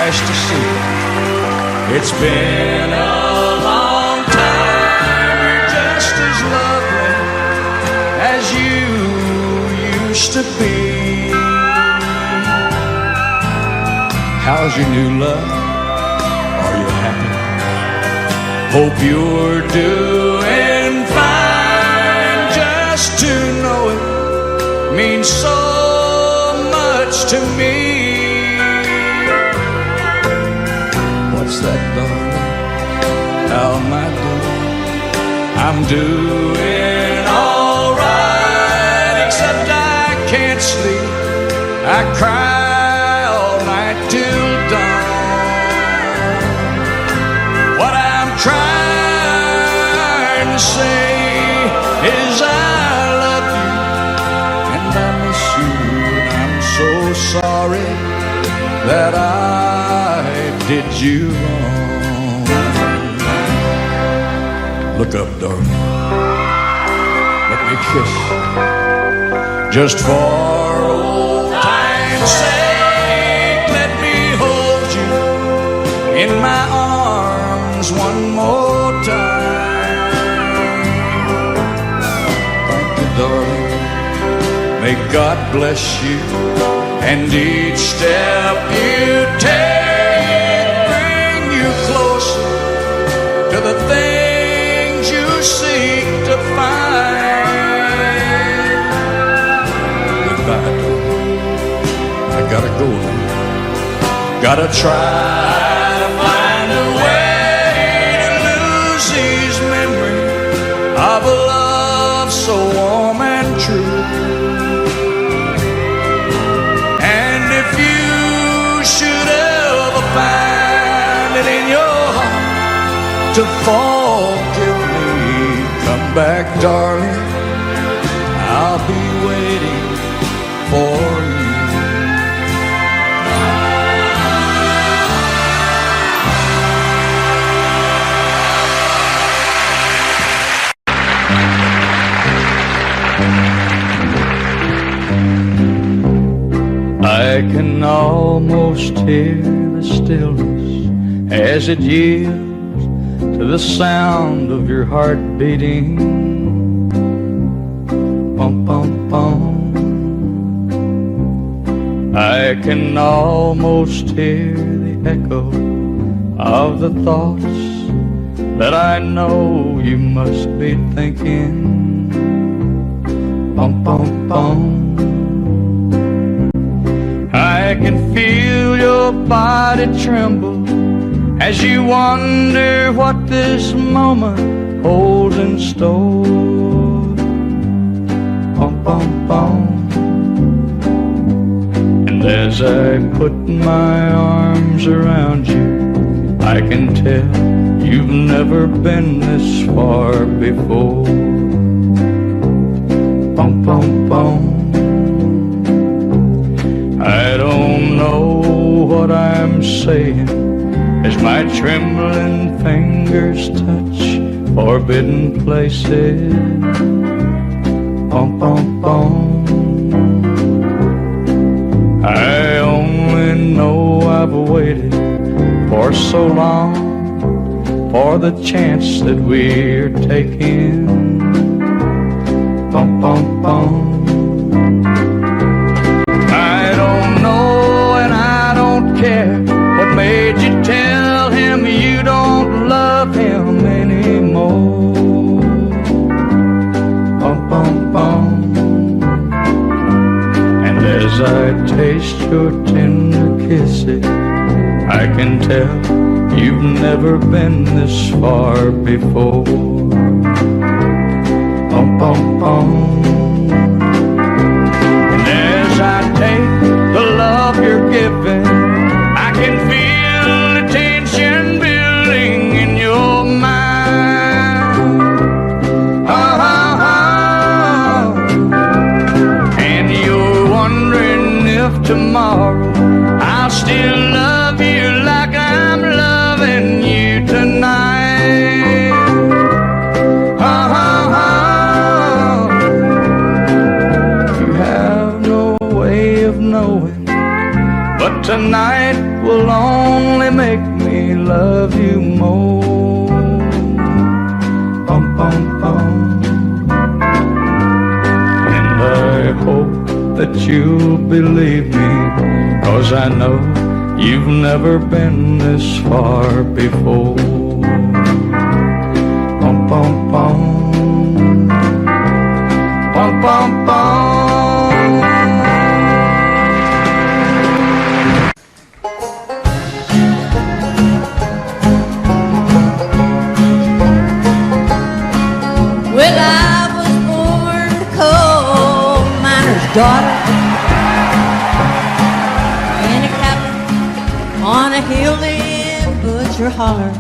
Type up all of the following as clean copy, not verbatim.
nice to see you. It's been a long time. You're just as lovely as you used to be. How's your new love? Are you happy? Hope you're doing fine. Just to know it means so much to me. What's that, darling? How am I doing? I'm doing all right, except I can't sleep. I cry all night till dawn. What I'm trying to say is I love you and I miss you, and I'm so sorry that I did you wrong. Look up, darling. Let me kiss you. Just for old time's sake, let me hold you in my arms one more time. Thank you, darling. May God bless you, and each step you take bring you closer to the things you seek to find. Goodbye, darling. I gotta go now. Gotta try to find a way to lose these memories of a love so warm and true. And if you should ever find it in your heart to forgive me, come back, darling. I'll be waiting for you. I can almost hear the stillness as it yields to the sound of your heart beating. Bum, bum, bum. I can almost hear the echo of the thoughts that I know you must be thinking. Bum, bum, bum. I can feel your body tremble as you wonder what this moment holds in store. Bum, bum, bum. And as I put my arms around you, I can tell you've never been this far before. Bum, bum, bum. I don't know what I'm saying as my trembling fingers touch forbidden places. Bum, bum, bum. I only know I've waited for so long for the chance that we're taking. Bum, bum, bum. What made you tell him you don't love him anymore? Bum, bum, bum. And as I taste your tender kisses, I can tell you've never been this far before. Bum, bum, bum. And as I take the love you're giving, I can feel the tension building in your mind. And you're wondering if tomorrow I'll still love you like I'm loving you tonight. You have no way of knowing, but tonight will only make me love you more. Bum, bum, bum. And I hope that you'll believe me, 'cause I know you've never been this far before. Bum, bum, bum. Bum, bum, bum. Well, I was born a coal miner's daughter in a cabin on a hill in Butcher Holler.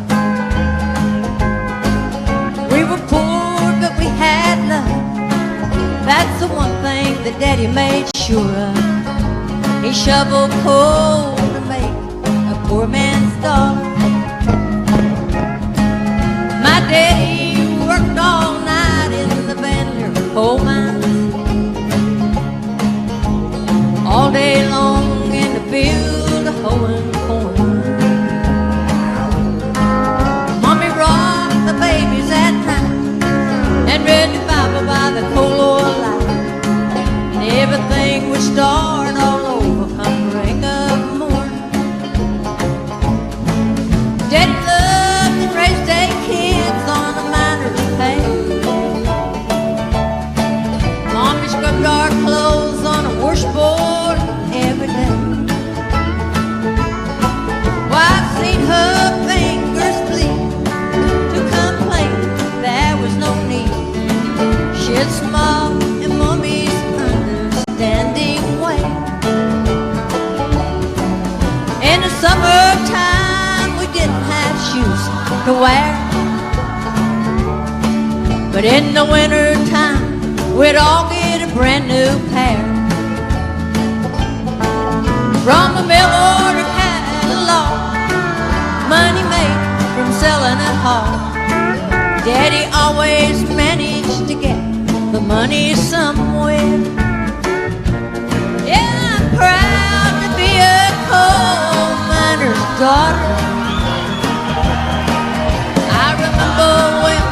We were poor, but we had love. That's the one thing that Daddy made sure of. He shoveled coal to make a poor man's dollar. My daddy worked all night in the Bandler coal mines, all day long in the field hoeing corn. Mommy rocked the babies at night and read the Bible by the coal oil light, and everything would start all over come break of morn. Daddy loved and raised 8 kids on a miner's pay. Mommy scrubbed our clothes on a washboard every day. Well, I've seen her fingers bleed to complain there was no need. She'd smile in Mommy's understanding way. In the summertime we didn't have shoes to wear, but in the wintertime we'd all get a brand new pair. From a mail order catalog, money made from selling at home, Daddy always managed to get the money somewhere. Yeah, I'm proud to be a coal miner's daughter. I remember when,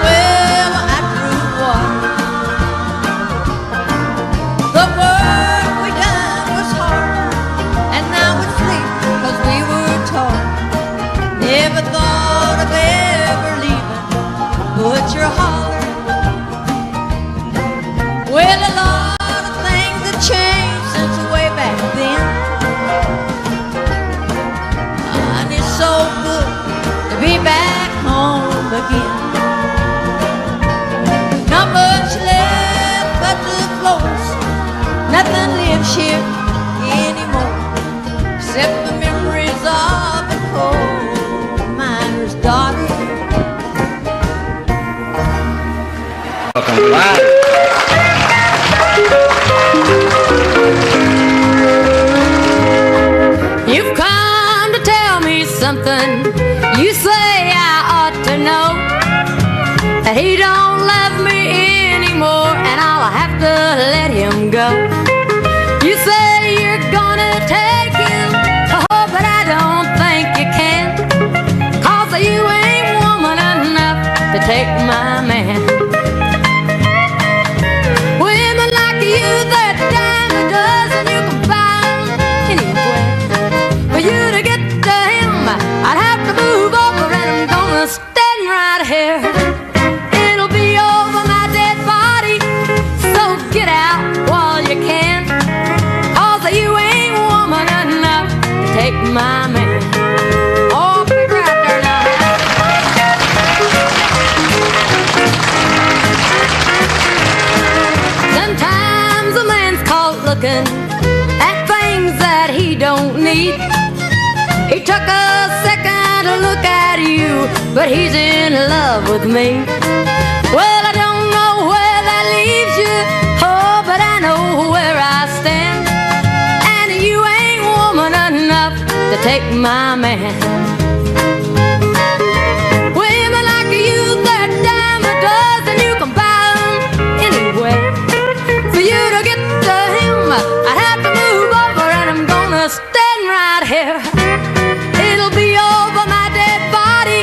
well, I drew water. The work we done was hard, and now we sleep 'cause we were taught. Never thought of ever leaving Butcher Holler. Well, a lot of things have changed since way back then, and it's so good to be back home again. Not much left but the floors, nothing lives here anymore except the memories of a coal miner's daughter. You've come to tell me something you say I ought to know, that he don't love me anymore and I'll have to let him go. You say you're gonna take him, oh, but I don't think you can, 'cause you ain't woman enough to take my man. Women like you, they're a dime a dozen, you can buy them anywhere. For you to get to him, I'd have to move over, and I'm gonna stand right here. It'll be over my dead body, so get out while you can, 'cause you ain't woman enough to take my man. Oh, big right there now. Sometimes a man's caught looking at things that he don't need. He took a second to look at you, but he's in love with me. Well, I don't know where that leaves you, oh, but I know where I stand, and you ain't woman enough to take my man. Women like you, they're a dime a dozen, you can buy them anywhere. For you to get to him, I'd have to move over, and I'm gonna stand right here. It'll be over my dead body,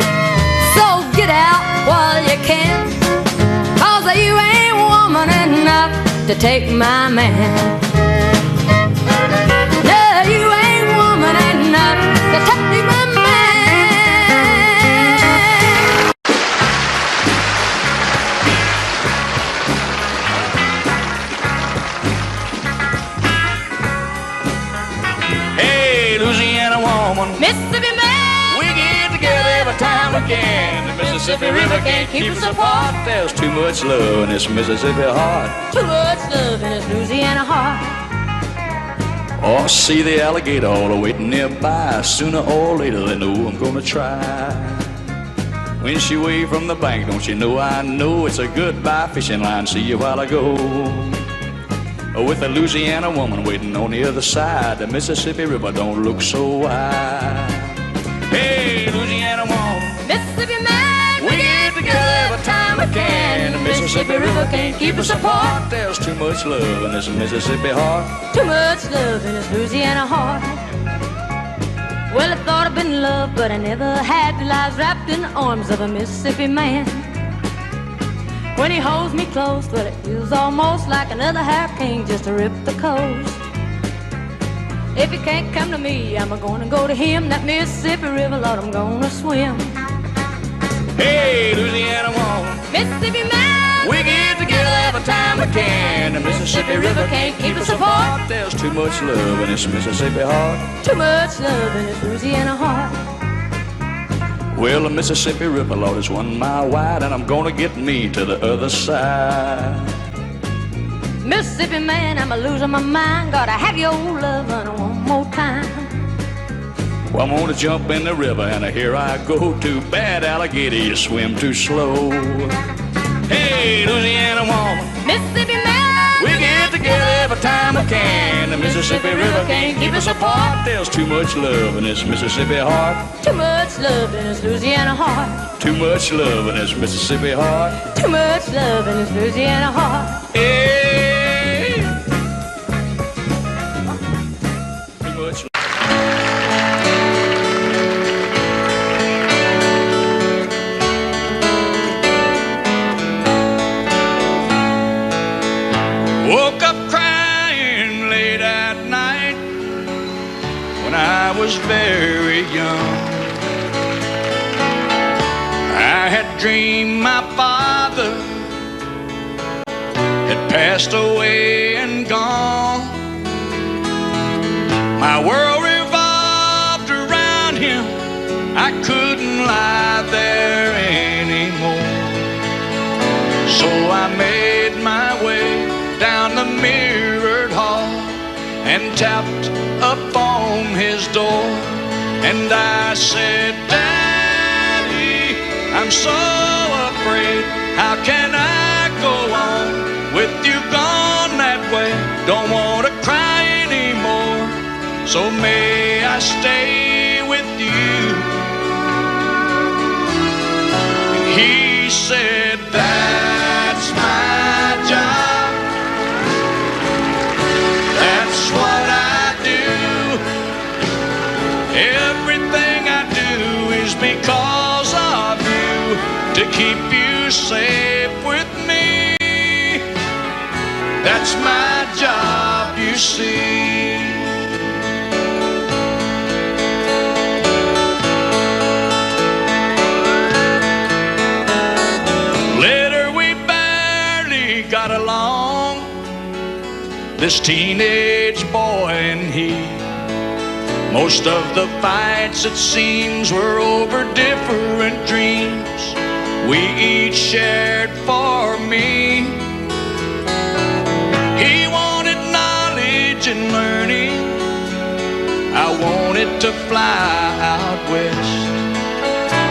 so get out while you can. 'Cause you ain't woman enough to take my man. No, you ain't woman enough to take my man. Mississippi man, we get together every time we can. The Mississippi River can't keep us apart. There's too much love in this Mississippi heart. Too much love in this Louisiana heart. Oh, see the alligator all waiting nearby. Sooner or later they know I'm gonna try. When she waved from the bank, don't you know I know it's a goodbye fishing line. See you while I go. With a Louisiana woman waiting on the other side, the Mississippi River don't look so wide. Hey, Louisiana woman, Mississippi man, we get together every time we can. The Mississippi River can't keep us apart. There's too much love in this Mississippi heart. Too much love in this Louisiana heart. Well, I thought I'd been in love, but I never had. Lives wrapped in the arms of a Mississippi man. When he holds me close, well, it feels almost like another hurricane just to rip the coast. If he can't come to me, I'm gonna go to him. That Mississippi River, Lord, I'm gonna swim. Hey, Louisiana woman, Mississippi man, we get together every time we can. The Mississippi River can't keep us apart. There's too much love in this Mississippi heart. Too much love in this Louisiana heart. Well, the Mississippi River, Lord, is 1 mile wide, and I'm gonna get me to the other side. Mississippi man, I'm losing my mind. Gotta have your love running one more time. Well, I'm gonna jump in the river, and here I go. Too bad, alligator, you swim too slow. Hey, Louisiana woman, Mississippi man, we get together every time we can. The Mississippi River can't keep us apart. There's too much love in this Mississippi heart. too much love in this Louisiana heart. Too much love in this Mississippi heart. Too much love in this Louisiana heart. Hey, too much love. Woke up crying late at night when I was very young. I had dreamed my father had passed away and gone. My world revolved around him. I couldn't lie there anymore. So I made my way down the mirrored hall and tapped upon his door. And I said, Daddy, I'm so afraid. How can I go on with you gone that way? Don't want to cry anymore, so may I stay with you? And he said, that's my job. That's what I do. Everything I do is because of you, to keep you safe with me. That's my job, you see. Later we barely got along, this teenage boy and he. Most of the fights, it seems, were over different dreams we each shared for me. He wanted knowledge and learning. I wanted to fly out west.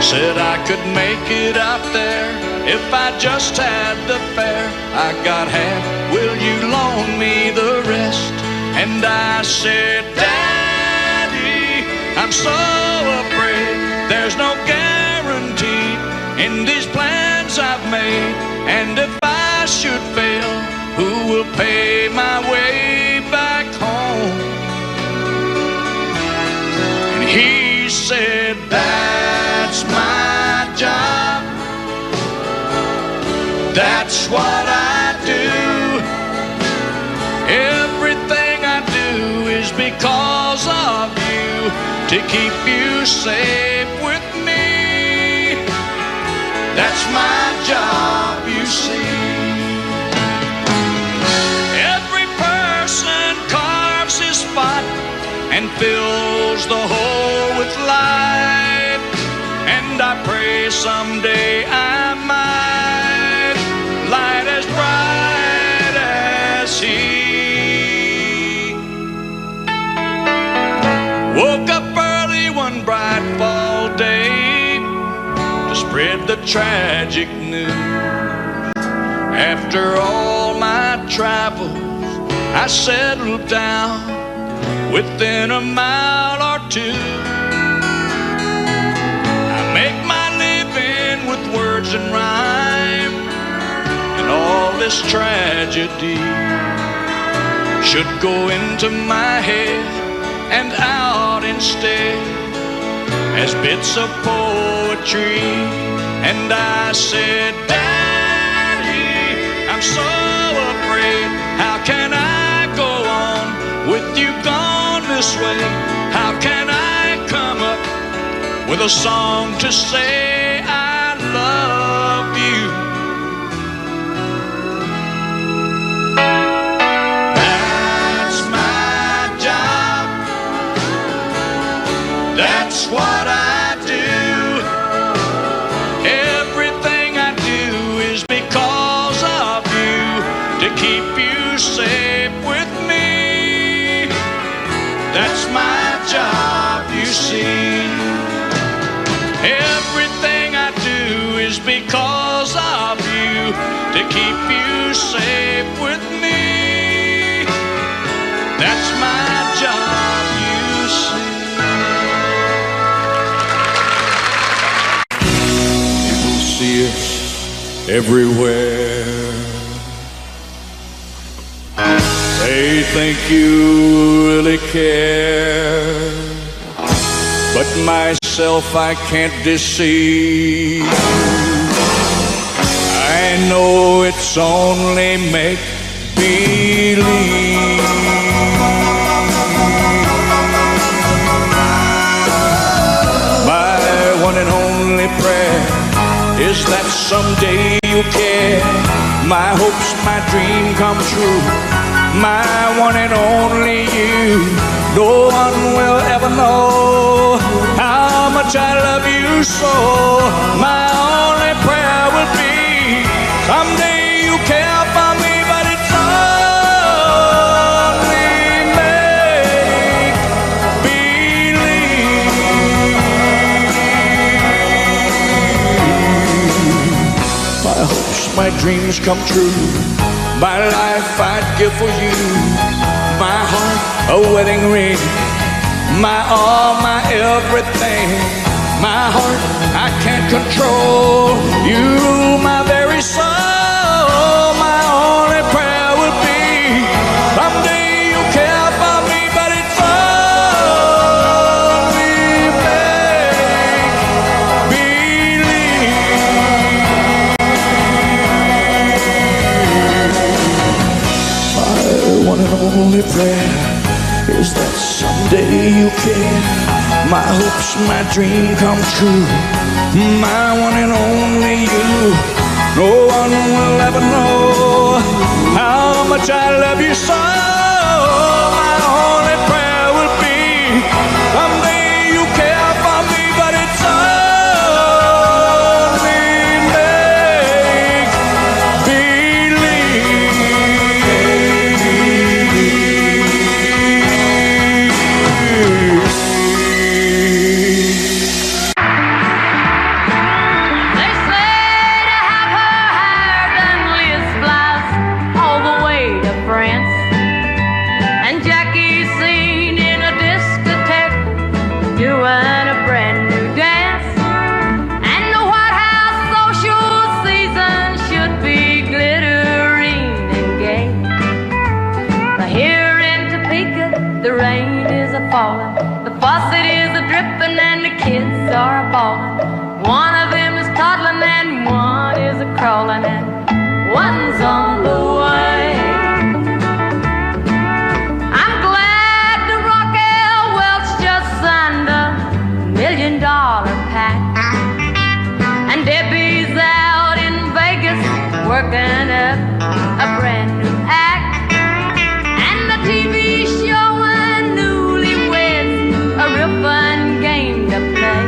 Said I could make it out there if I just had the fare. I got half, will you loan me the rest? And I said, Daddy, I'm so afraid there's no guarantee in these plans I've made. And if I should fail, who will pay my way back home? that's what I do. Everything I do is because of you, to keep you safe with me. That's my job, you see. Every person carves his spot and fills the hole with light, and I pray someday I might light as bright as he. Woke up early one bright fall day to spread the tragic news. After all my travels, I settled down within a mile or two. I make my living with words and rhyme, and all this tragedy should go into my head and out instead as bits of poetry. And I said, Daddy, I'm so afraid. How can I go on with you gone this way? How can I come up with a song to say I love you? That's my job. That's what I do. Everything I do is because of you, to keep you safe with me. That's my job, you see. Everything I do is because of you, to keep you safe with me. That's my job, you see. People see us everywhere. They think you really care, but myself I can't deceive. I know it's only make-believe. My one and only prayer is that someday you'll care. My hopes, my dream come true. My one and only you. No one will ever know how much I love you so. My only prayer will be someday you care for me, but it's only make-believe. My hopes, my dreams come true. My life I'd give for you. My heart, a wedding ring. My all, my everything. My heart, I can't control. You rule my very soul. My only prayer will be someday you care for me, but it's only make-believe. My one and only prayer is that someday you care. My hopes, my dream come true. My one and only you. No one will ever know how much I love you so. My only prayer will be someday you care for me, but it's only make-believe. The faucet is a-dripping and the kids are a-bawling. One of them is toddling and one is a-crawling, and one's on the way. I'm glad the Rockwell Welch just signed a $1 million pact, and Debbie's out in Vegas working up a brand new act, and the TV showing newlyweds a real fun game to play.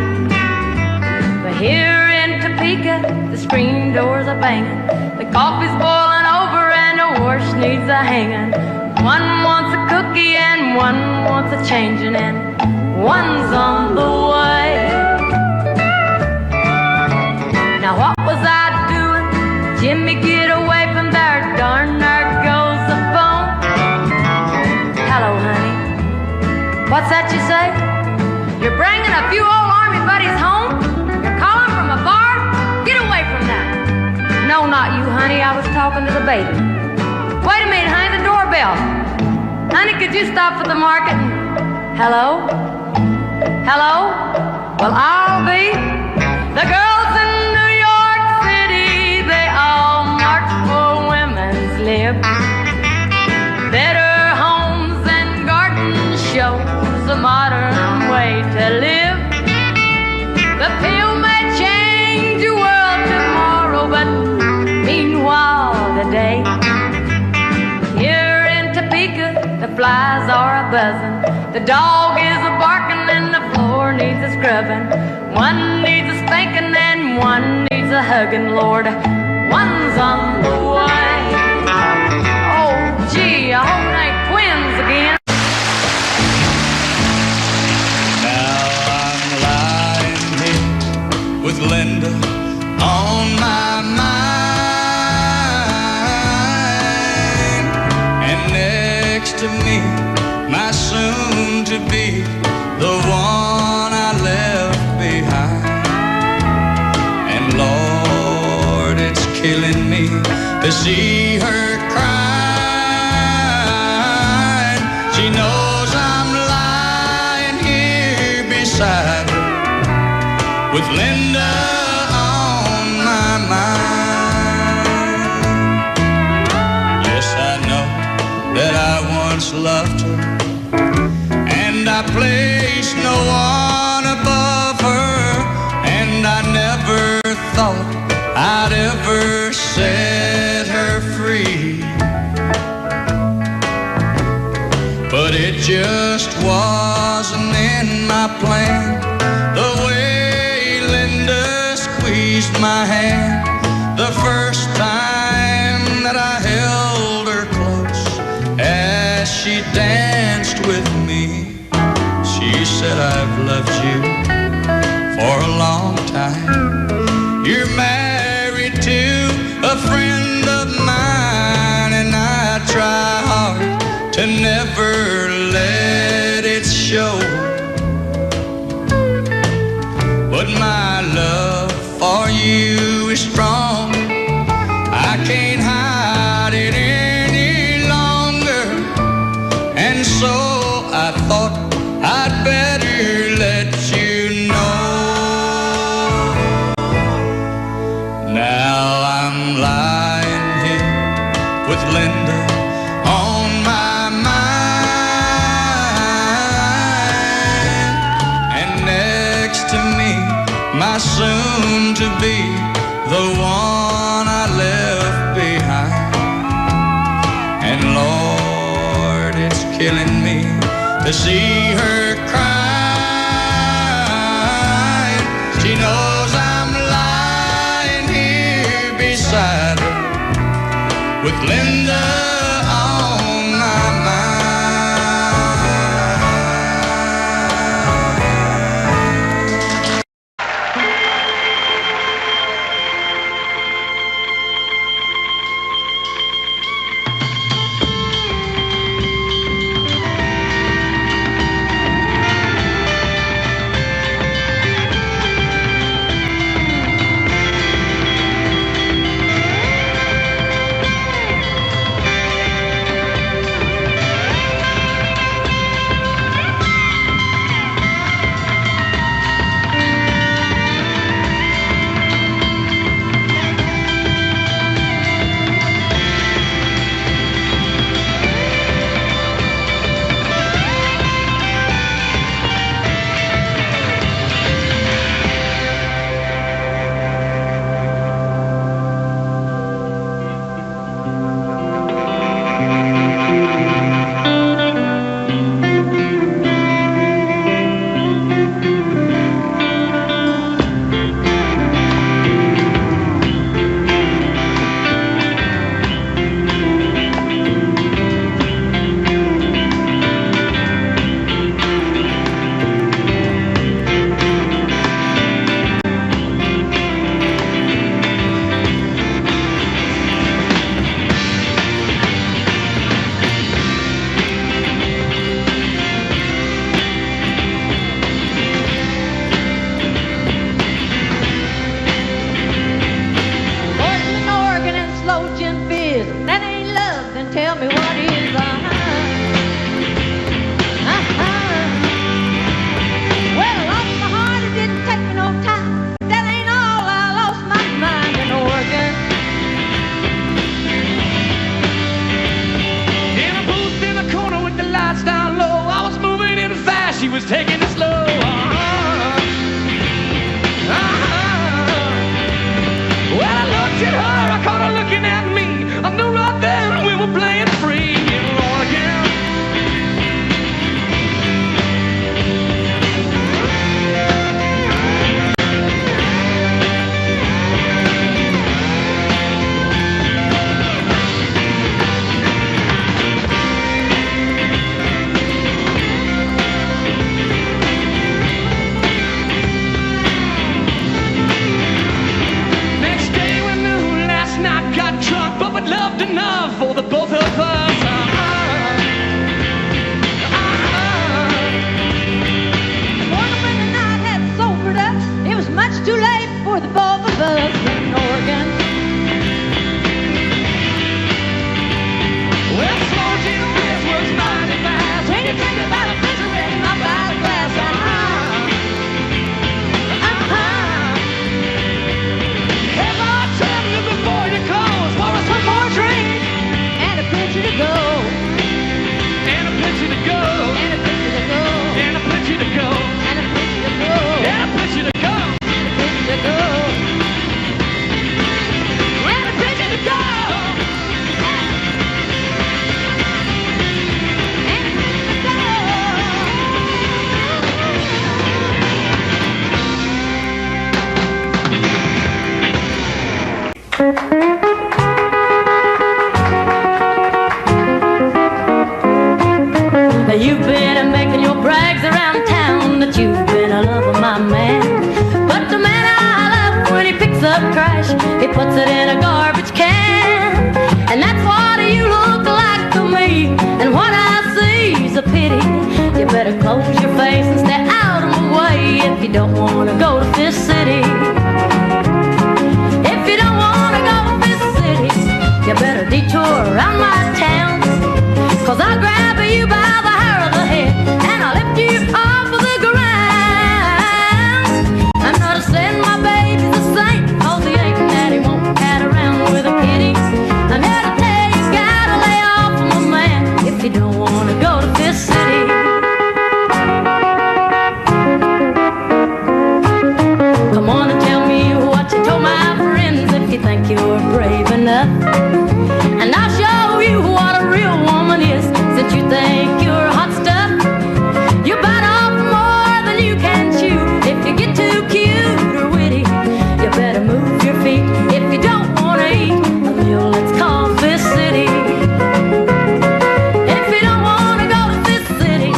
But here in Topeka, the screen doors are banging, the coffee's boiling over, and the wash needs a hanging. One wants a cookie and one wants a changing, and one's on the way. Now what was I doing? Jimmy, get away from there, darn, there goes the phone. Hello, honey. What's that you say? You're bringing a few old army buddies home? You're calling from a bar? Get away from that. No, not you, honey. I was talking to the baby. Wait a minute, honey, the doorbell. Honey, could you stop at the market and... Hello? Hello? Well, I'll be. The girls in New York City, they all march for women's lib. Better homes and garden shows, a modern way to live. The pill may change your world tomorrow, but meanwhile today, here in Topeka, the flies are a buzzing, the dog is a barking, and the floor needs a scrubbing. One needs a spanking and one needs a hugging, Lord. One's on the way. Oh, gee, I hope it ain't twins again. Now I'm lying here with Linda on my mind, and next to me, my soon-to-be, the one I left behind. And Lord, it's killing me to see her crying. She knows I'm lying here beside her with Linda on my mind. Yes, I know that I once loved her, and I placed no one above her, and I never thought I'd ever set her free. But it just wasn't in my plan, the way Linda squeezed my hand the first time that I held her close as she danced with me. She said, I've loved you for a long time. You're married to a friend of mine, and I try hard to never let it show. But my love for you is strong. I can't hide it any longer, and so I thought I'd better let you know. Now I'm lying here with Linda on my mind, and next to me, my soon-to-be, the one I left behind. And Lord, it's killing me to see her crying. She knows I'm lying here beside her with Linda on my mind. taking it slow. Well, I looked at her, I caught her looking at me. I knew right then we were playing free and wrong again. Loved enough for the both of us. One when the night had sobered up, it was much too late for the both of us in Oregon. Well, slow gin whiz works mighty fast when you drink about a misery, not by the glass. Hey, bartender, before you close, pour us one more drink. And a picture to go. And a picture to go. And a picture to go. And a picture to go. And a picture to go. And a picture to go. And a picture to go. And a picture to go. You've been making your brags around town that you've been a love of my man. But the man I love, when he picks up trash, he puts it in a garbage can. And that's what you look like to me. And what I see is a pity. You better close your face and stay out of my way if you don't want to go to Fifth City. If you don't want to go to Fifth City, you better detour around my town. 'Cause I'll grab you by the hair of the head and I'll lift you off of the ground. I'm not saying my baby's a saint, 'cause he ain't that he won't cat around with a kitty. I'm here to tell you, gotta lay off of my man if you don't want to go to Fifth City. Come on and tell me what you told my friends if you think you're brave enough. And I'll show you what a real woman is, since you think you're hot stuff. You bite off more than you can chew. If you get too cute or witty, you better move your feet. If you don't want to eat a meal that's called Fifth City. If you don't want to go to Fifth City,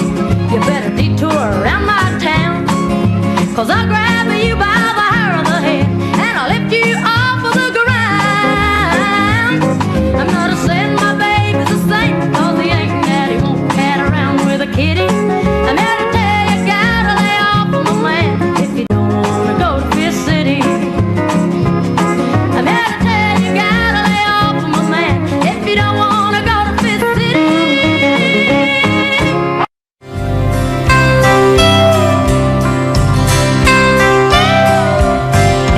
you better detour around my town. 'Cause I'll grab you by the hair of the head and I'll lift you off of the ground. I'm not a saying my baby's a saint, 'cause he ain't that he won't cat around with a kitty. I'm here to tell you, gotta lay off of my man if you don't want to go to Fifth City. I'm here to tell you, gotta lay off of my man if you don't want to go to Fifth City.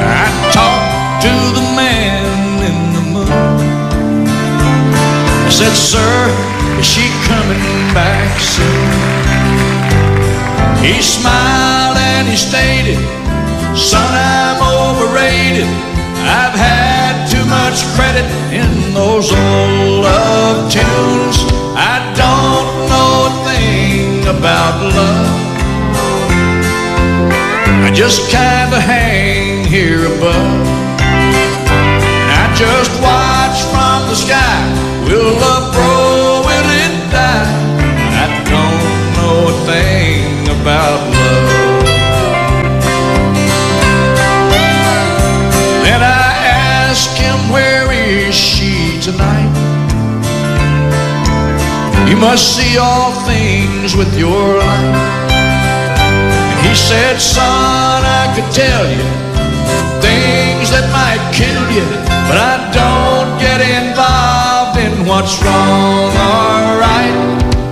I talked to the man in the moon. I said, sir, is she coming back soon? He smiled and he stated, son, I'm overrated. I've had too much credit in those old love tunes. I don't know a thing about love. I just kinda hang here above. And I just watch from the sky. Will love grow? Will it die? I don't know a thing about love. Then I ask him, where is she tonight? You must see all things with your light. And he said, son, I could tell you things that might kill you, but I don't get involved in what's wrong or right.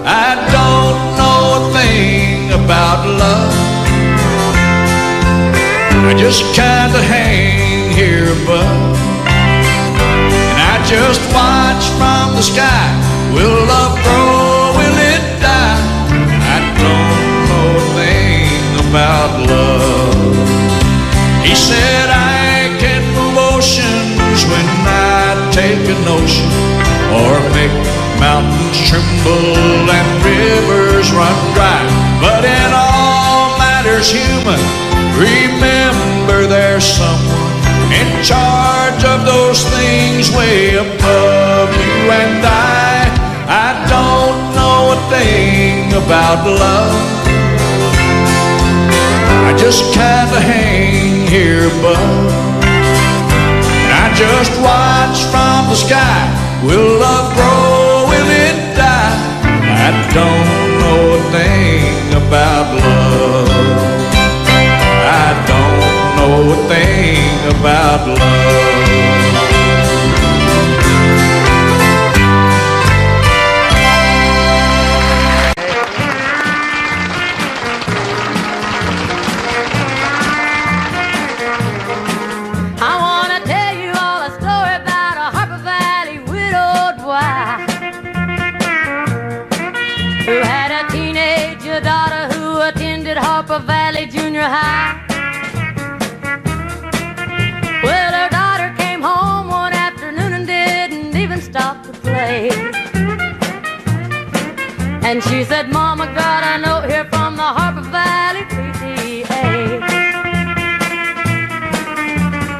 I don't know a thing about love. I just kinda hang here above. And I just watch from the sky. Will love grow? Will it die? I don't know a thing about love. He said I can move oceans when I take a notion, or make mountains tremble and rivers run dry. But in all matters human, remember there's someone in charge of those things way above you and I don't know a thing about love. I just kinda hang here above, and I just watch from the sky. Will love grow? Will it die? I don't know a thing about love. I don't know a thing about love. I want to tell you all a story about a Harper Valley widowed wife who had a teenage daughter who attended Harper Valley Junior High. Well, her daughter came home one afternoon and didn't even stop to play. And she said, Mama, got a note here from the Harper Valley PTA.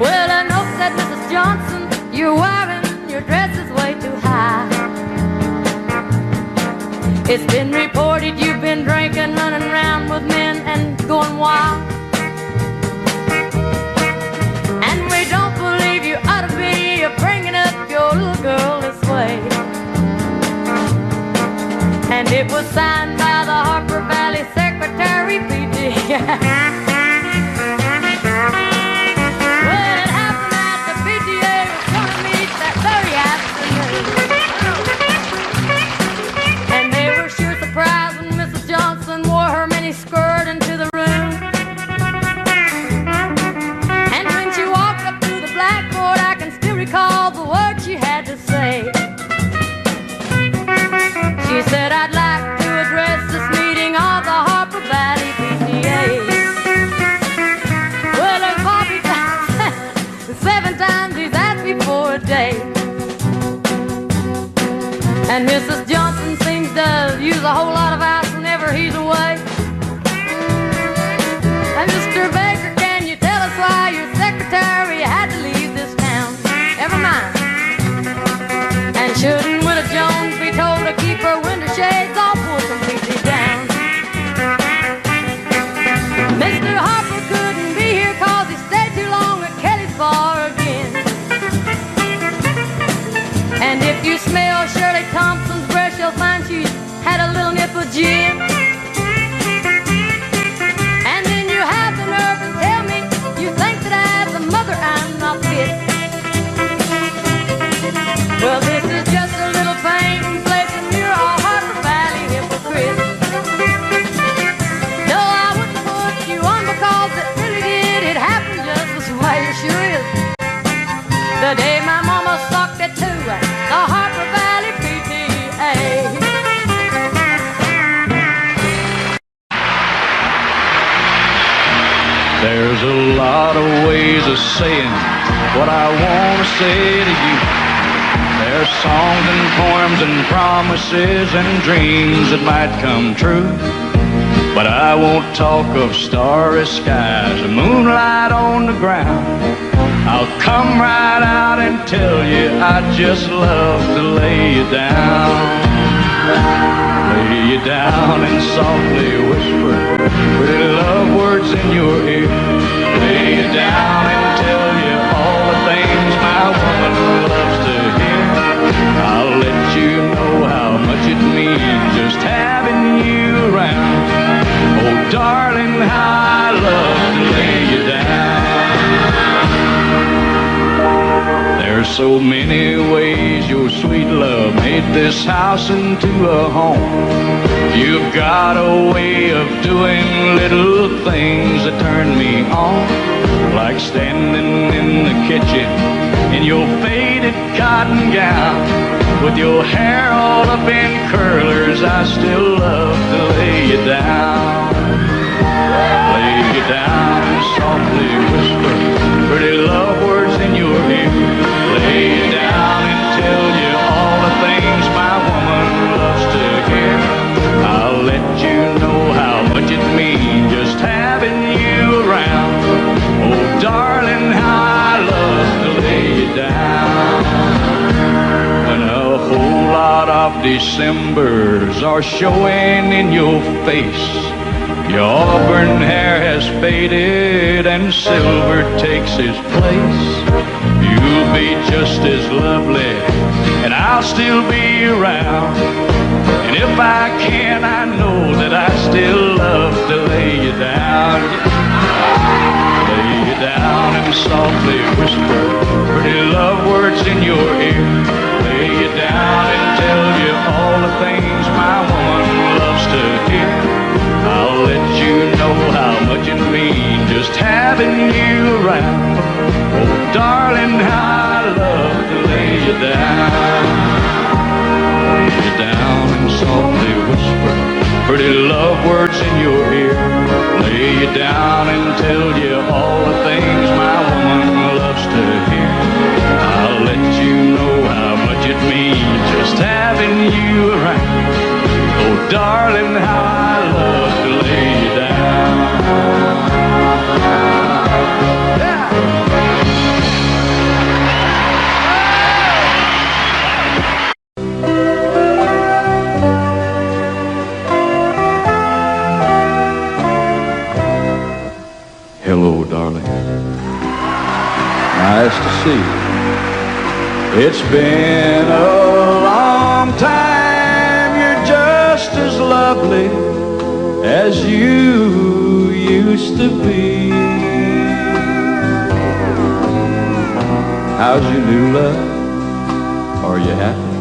Well, a note said, Mrs. Johnson, you're wearing your dress is way too high. It's been reported you've been drinking, running around with men and going wild. And we don't believe you ought to be bringing up your little girl this way. And it was signed by the Harper Valley Secretary PTA. Well, it happened that the PTA was going to meet that very afternoon. And they were sure surprised when Mrs. Johnson wore her mini skirt into the room. And when she walked up to the blackboard, I can still recall the words she had to say. She said, I'd like to address this meeting of the Harper Valley PTA. Well, her coffee time 7 times he's asked me for a day. And Mrs. Johnson seems to use a whole lot of ice whenever he's away. And Mr. Baker, can you tell us why your secretary had to leave this town? Never mind. And shouldn't Widow Jones be told to keep her window shades all pulled completely down? Mr. Harper couldn't be here cause he stayed too long at Kelly's bar again. And if you smell Shirley Thompson's breath, you'll find she's had a little nip of gin. And then you have the nerve to tell me you think that as a mother I'm not fit. Well, this is just a little painting place and you're all Harper Valley hypocrite. No, I wouldn't put you on because it really did. It happened just this way, it sure is. The day my mama sucked it to the Harper Valley PTA. There's a lot of ways of saying what I want to say to you. There's songs and poems and promises and dreams that might come true. But I won't talk of starry skies or moonlight on the ground. I'll come right out and tell you I'd just love to lay you down. Lay you down and softly whisper pretty love words in your ear. Lay you down and tell you all the things my woman loves to hear. I'll let you know how much it means just having you around. Oh, darling, how I love to lay you down. There's so many ways your sweet love made this house into a home. You've got a way of doing little things that turn me on, like standing in the kitchen in your faded cotton gown, with your hair all up in curlers. I still love to lay you down. Lay Decembers are showing in your face. Your auburn hair has faded and silver takes its place. You'll be just as lovely and I'll still be around. And if I can, I know that I still love to lay you down. Lay you down and softly whisper pretty love words in your ear. Lay you down and tell you all the things my woman loves to hear. I'll let you know how much it means just having you around. Oh, darling, how I love to lay you down. Lay you down and softly whisper pretty love words in your ear. Lay you down and tell you all the things my woman loves to hear. I'll let you know how much it means just having you around. Oh, darling, how I love to lay you down. Yeah. Hello, darling. Nice to see you. It's been a long time. You're just as lovely as you used to be. How's your new love? Are you happy?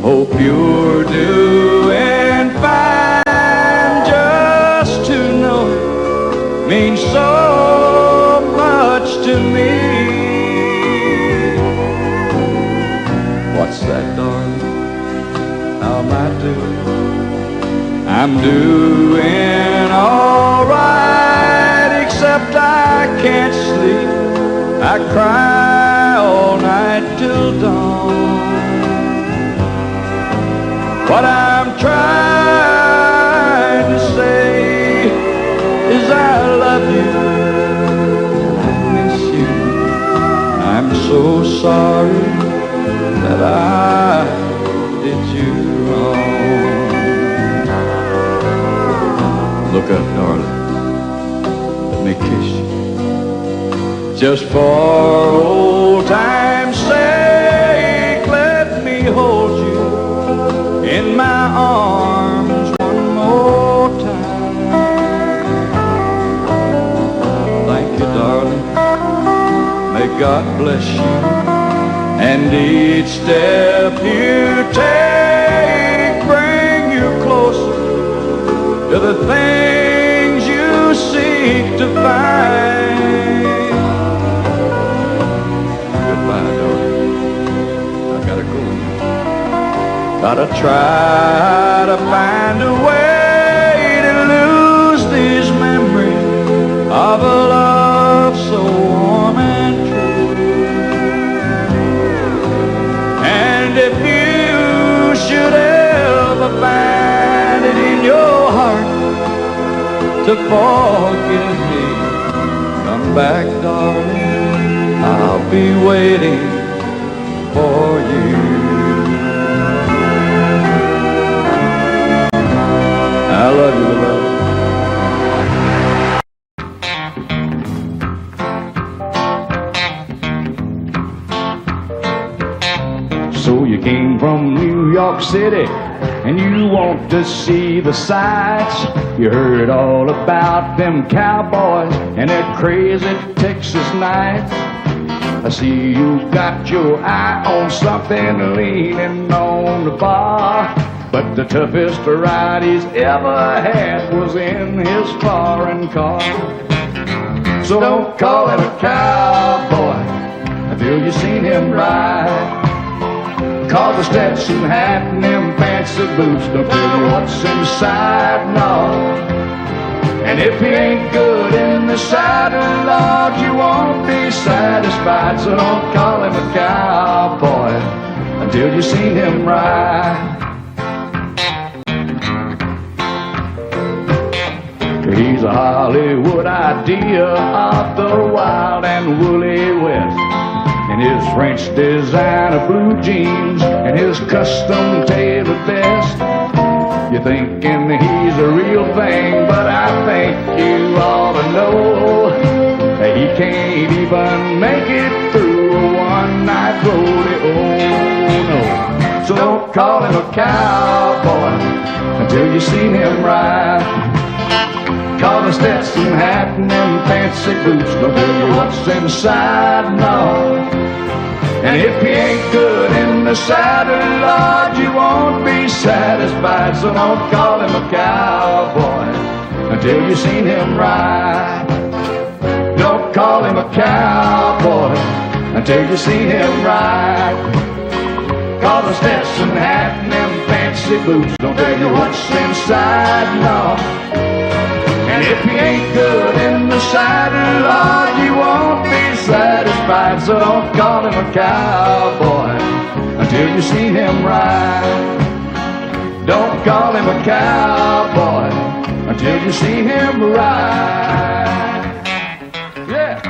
Hope you're doing fine. Just to know it means so much to me. What's that, darling? How am I doing? I'm doing all right, except I can't sleep. I cry all night till dawn. What I'm trying to say is I love you and I miss you. I'm so sorry that I did you wrong. Look up, darling. Let me kiss you. Just for old time's sake, let me hold you in my arms one more time. Thank you, darling. May God bless you. And each step you take bring you closer to the things you seek to find. Goodbye, darling. I gotta go now. Gotta try to find a way to lose these memories of a love so warm and true. If you should ever find it in your heart to forgive me, come back, darling. I'll be waiting for you. I love you, love. So you came from New York City and you want to see the sights. You heard all about them cowboys and their crazy Texas nights. I see you got your eye on something leaning on the bar, but the toughest ride he's ever had was in his foreign car. So don't call him a cowboy until you seen him ride. Cause the Stetson hat and them fancy boots don't tell you what's inside, no. And if he ain't good in the saddle, Lord, you won't be satisfied. So don't call him a cowboy until you seen him ride. He's a Hollywood idea of the wild and woolly West. in his French designer blue jeans and his custom tailored vest. You're thinking he's a real thing, but I think you ought to know that he can't even make it through a one-night rodeo. No, so don't call him a cowboy until you see him ride. Call the Stetson hat and them fancy boots don't tell you what's inside, no. And if he ain't good in the saddle, Lord, you won't be satisfied. So don't call him a cowboy until you've seen him ride. Don't call him a cowboy until you've seen him ride. Call the Stetson hat and them fancy boots don't tell you what's inside, no. And if he ain't good in the saddle, Lord, you won't be satisfied. So don't call him a cowboy until you see him ride. Don't call him a cowboy until you see him ride. Yeah.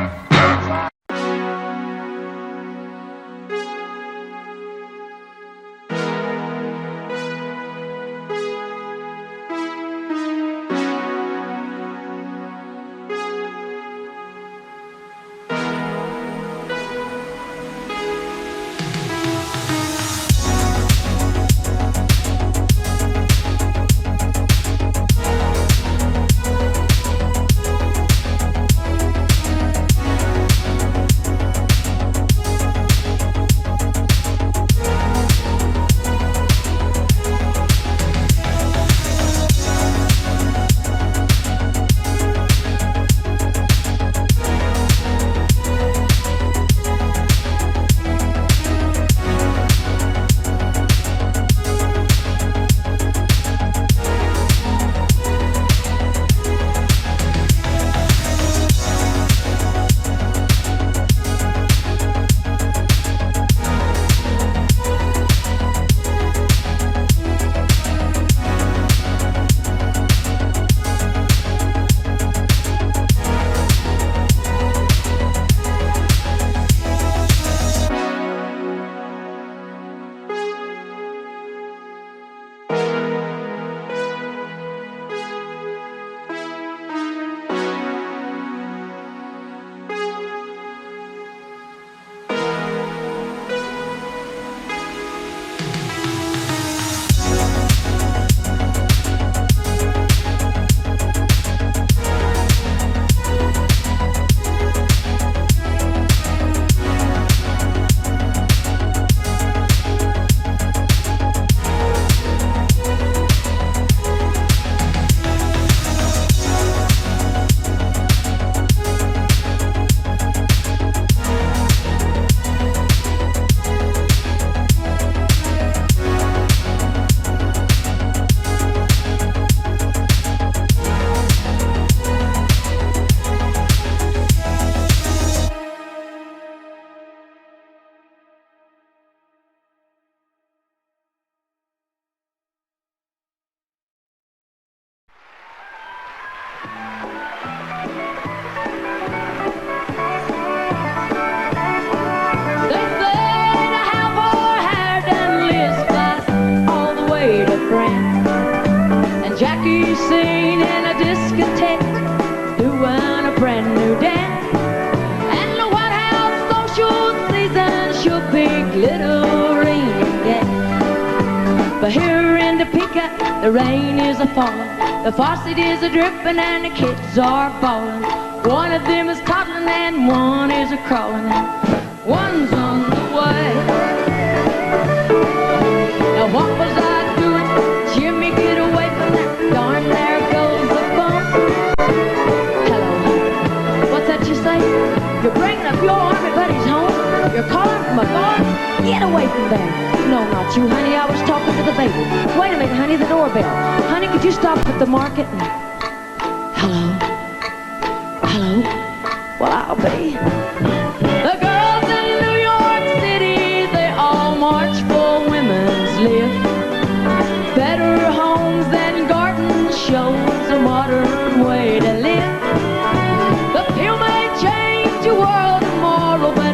The rain is a-falling, the faucet is a-dripping, and the kids are bawling. One of them is toddling and one is a-crawling, and one's on the way. Now what was I doing? Jimmy, get away from that. Darn, there goes the phone. Hello, what's that you say? You're bringing up your army buddies home? You're calling from a bar? Get away from there. No, not you, honey. I was talking to the baby. Wait a minute, honey, the doorbell. Honey, could you stop at the market and... Hello? Hello? Well, I'll be. The girls in New York City, they all march for women's lift. Better homes than garden shows, a modern way to live. The pill may change your world tomorrow, but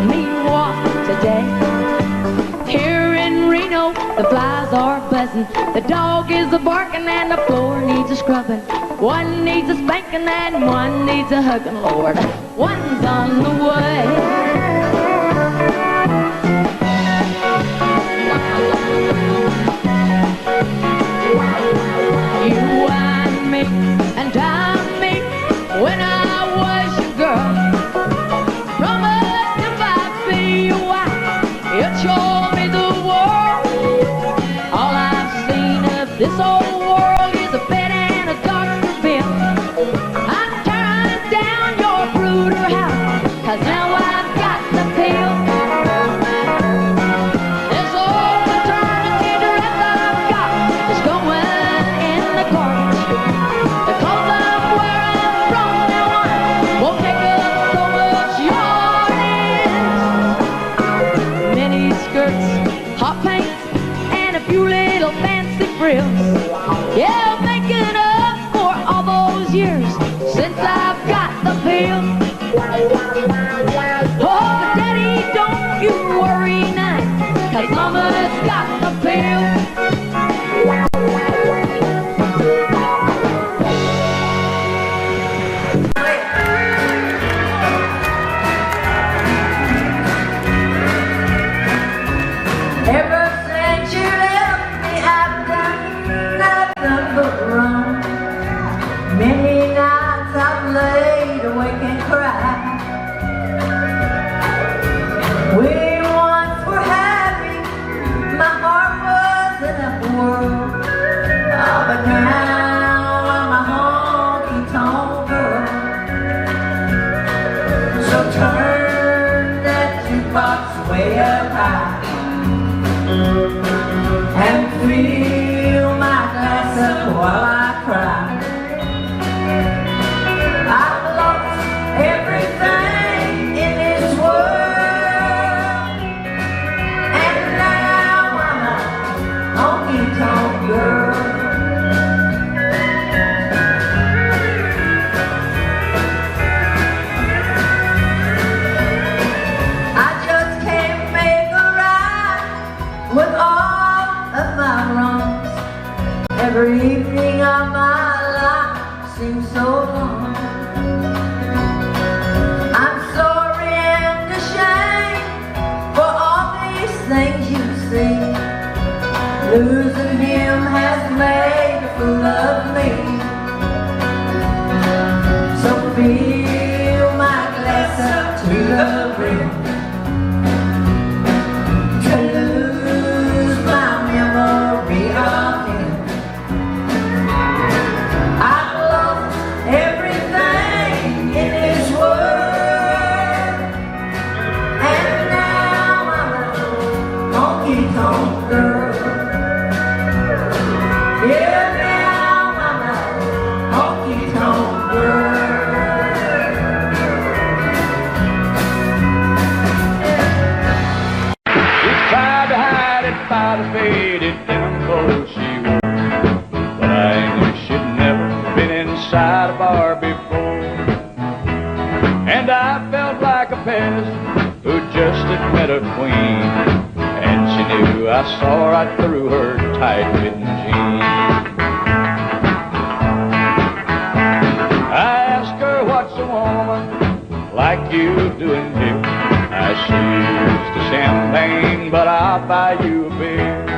meanwhile, The flies are buzzing, the dog is a-barking, and the floor needs a scrubbing. One needs a spanking and one needs a hugging, Lord. One's on the way. You and me and time me when I was your girl. Promise if I'd be your wife, you'd show me the world. All I've seen of this old world is a bed and a doctor bill. I'm tearing down your brooder house, 'cause now I've got the pill. This old maternity dress I've got is going in the garbage. The clothes I'm wearing from now on won't take up so much yardage. Mini skirts, hot paints, and a few little fancy frills. Yeah, making up for all those years since I've got the pill. Oh, but Daddy, don't you worry none, 'cause Mama's got the pill. Ever since you left me, I've done nothing but wrong. Many nights I've laid awake and cried. We once were happy, my heart was in a whirl. Oh, but now I'm a honky-tonk girl. So turn that jukebox way up high and fill my glass up while I cry. I've lost everything in this world, and now I'm a honky-tonk girl. I just can't make a right with all of my wrongs. Every evening of my life seems so long. I'm sorry and ashamed for all these things you see. Losing him has made a fool of me. So fill my glass up to the brim, to lose my memory of him. I've lost everything in this world, and now I'm a honky-tonk girl. Yeah, now I'm a honky-tonk girl. She tried to hide it by the faded denim clothes she wore, but I knew she'd never been inside a bar before. And I felt like a peasant who just had met a queen, and she knew I saw right through her tight-fitting jeans. I asked her, what's a woman like you doing here? I used to champagne, but I'll buy you a beer.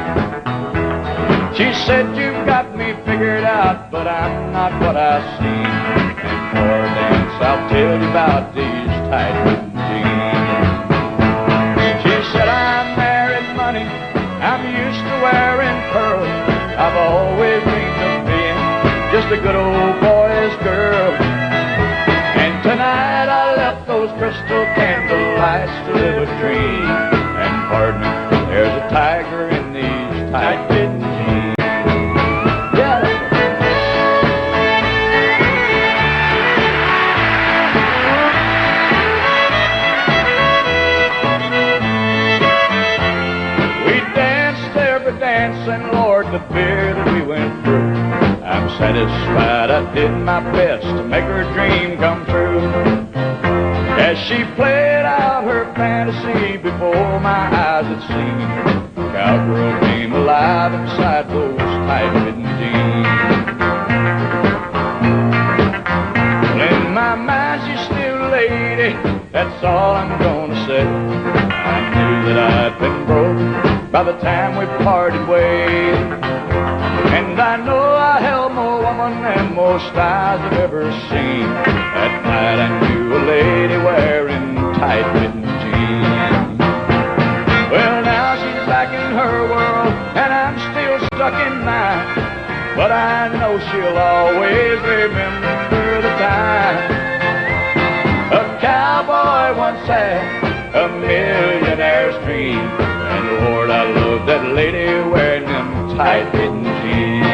She said, you've got me figured out, but I'm not what I seem. And for a dance, I'll tell you about these tight-fitting jeans. She said, I'm married money, I'm used to wearing pearls. I've always dreamed of being just a good old boy's girl. And tonight I left those crystal candle lights to live a dream. And pardon me, there's a tiger in these tight-fitting jeans. Yeah, we danced every dance, and Lord, the fear that we went through. I'm satisfied I did my best to make her dream come true. As she played out her fantasy before my eyes had seen, cowgirl came alive. my mind, she's still a lady. That's all I'm gonna say. I knew that I'd been broke by the time we parted ways. And I know I held more woman than most eyes have ever seen. That night I knew a lady wearing tight-fitting jeans. Well, now she's back in her world, and I'm still stuck in mine. But I know she'll always remember the time a cowboy once had a millionaire's dream. And Lord, I love that lady wearing them tight-fitting jeans.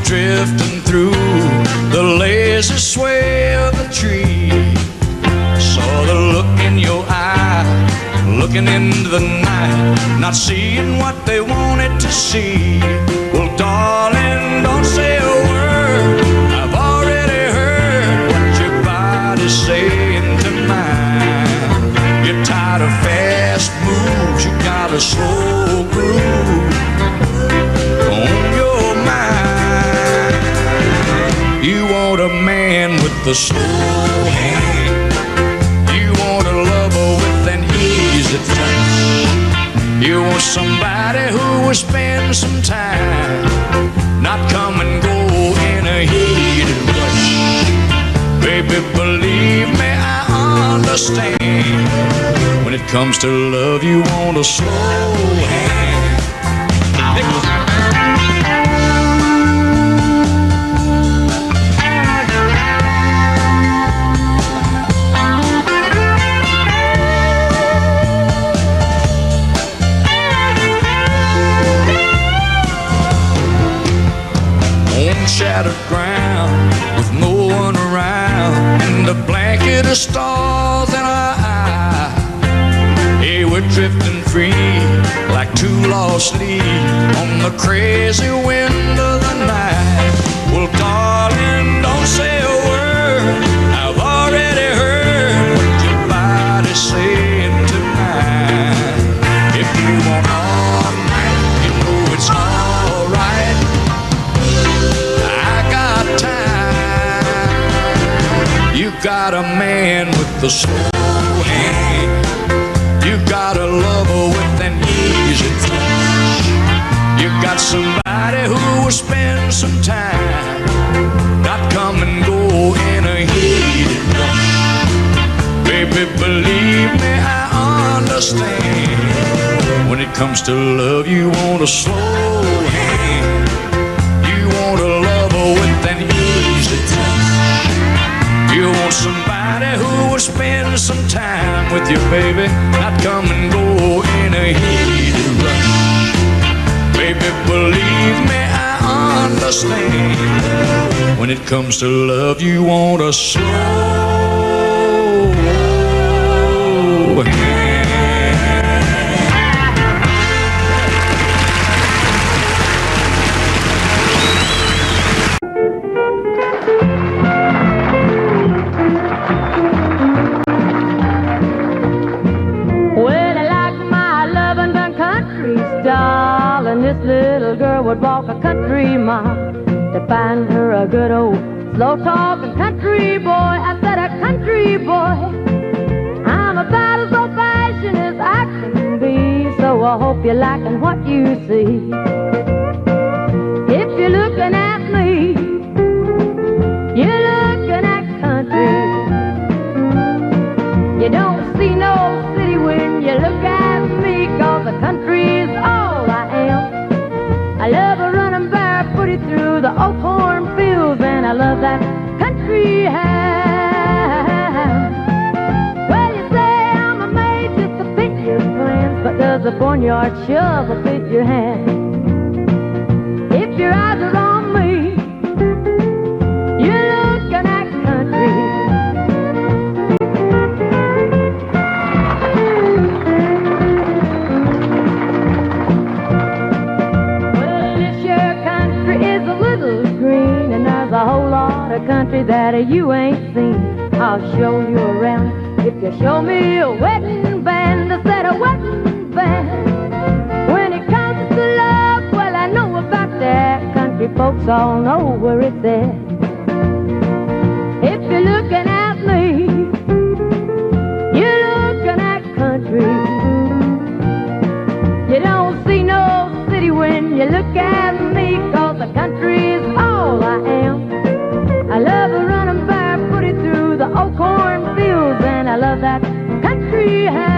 drifting through the lazy sway of the tree. Saw the look in your eye, looking into the night, not seeing what they wanted to see. Well, darling, don't say a word, I've already heard what your body's saying to mine. You're tired of fast moves, you got a slow groove on your mind. You want a man with a slow hand, you want a lover with an easy touch. You want somebody who will spend some time, not come and go in a heated rush. Baby, believe me, I understand. When it comes to love, you want a slow hand. Shattered ground with no one around, and a blanket of stars in our eye. Hey, we're drifting free like two lost leaves on the crazy wind of the night. Well, darling, don't say a word, I've got a man with a slow hand. You got a lover with an easy touch. You got somebody who will spend some time, not come and go in a heated rush. Baby, believe me, I understand. When it comes to love, you want a slow hand. You want a lover with an easy touch. You want somebody who will spend some time with you, baby, not come and go in a heated rush. Baby, believe me, I understand. When it comes to love, you want a slow hand. This little girl would walk a country mile to find her a good old slow-talking country boy. I said a country boy. I'm about as old-fashioned as I can be, so I hope you're liking what you see. If you're looking at me, you're looking at country. You don't see no city when you look at me, 'cause the country's all I am. I love running barefooted through the old cornfields, and I love that country house. Well, you say I'm made just to fit your plans, but does a barnyard shovel fit your hand? If your eyes are on me, you're looking at country. A whole lot of country that you ain't seen. I'll show you around if you show me a wedding band. I said a wedding band. When it comes to love, well, I know about that. Country folks all know where it's at. If you're looking at me, you're looking at country. You don't see no city when you look at me, 'cause the country's all I am. I love running barefooted through the old cornfields, and I love that country house.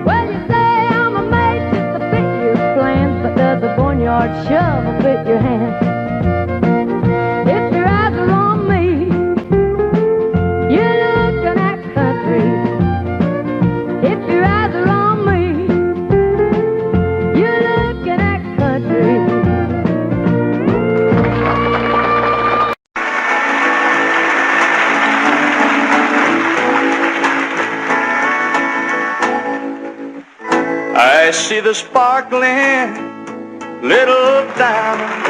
Well, you say I'm made just to fit your plans, but does the barnyard shovel fit your hand? If your eyes are on me, you're looking at country. If your eyes are on me, you're looking at country. I see the sparkling little diamond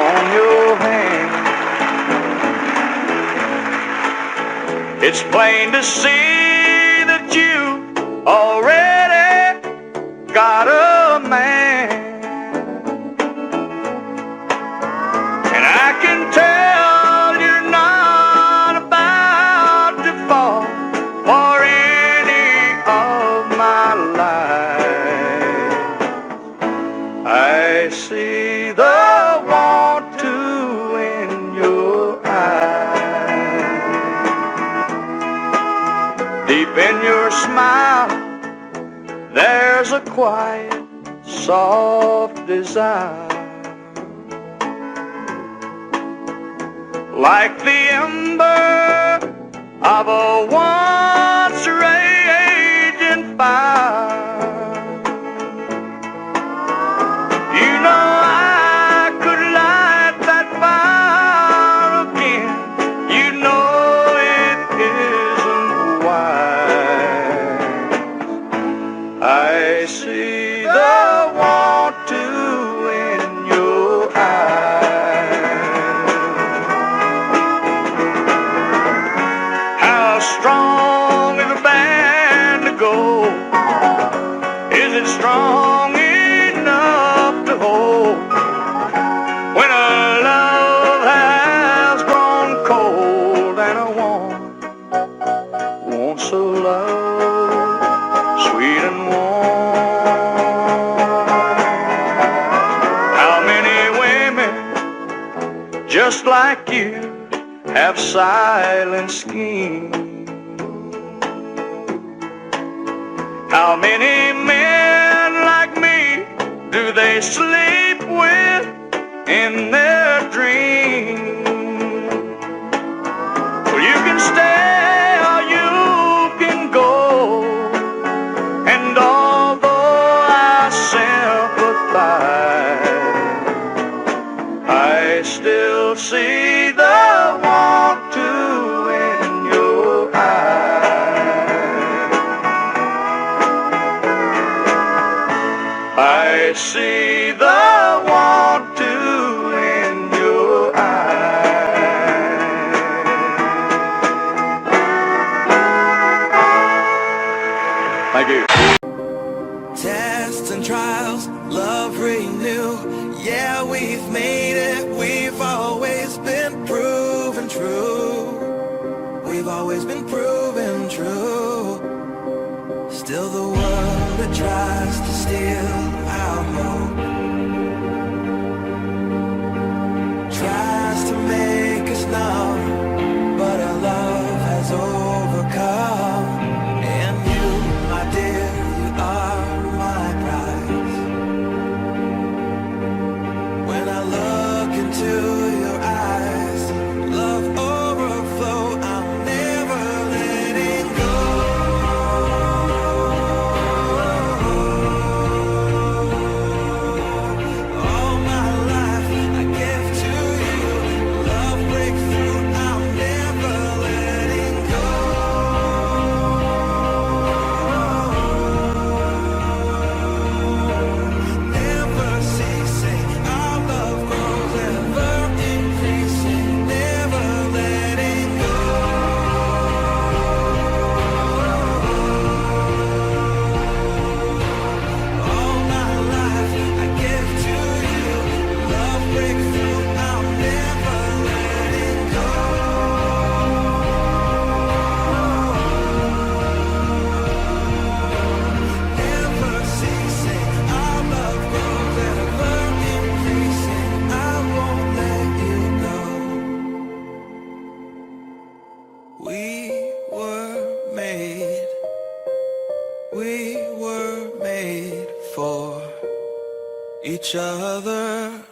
on your hand. It's plain to see that you already got a man, and I can tell you're not about to fall for any of my life. I see the want to in your eyes. Deep in your smile, there's a quiet, soft desire, like the ember of a once raging fire. You know I could light that fire again. You know it isn't wise. I see the want to in your eyes. How strong like you have silent schemes. How many men like me do they sleep with in their dreams? Well, you can stay or you can go, and although I sympathize, I still see the want to in your eyes. I see the want to in your eyes. Thank you. Tests and trials, love renew. Yeah, we've made it. We've always been proven true. We've always been proven true. Still the world that tries to steal our hope tries to make us numb, but our love has overcome. And you, my dear, you are my prize. When I look into your eyes, love overflow, I'm never letting go. All my life I give to you, love breakthrough, I'm never letting go. Never ceasing, our love grows ever increasing, never letting go. All my life I give to you, love breakthrough, I'm never letting go. Never ceasing, our love grows ever increasing, I won't let you go. We were made for each other.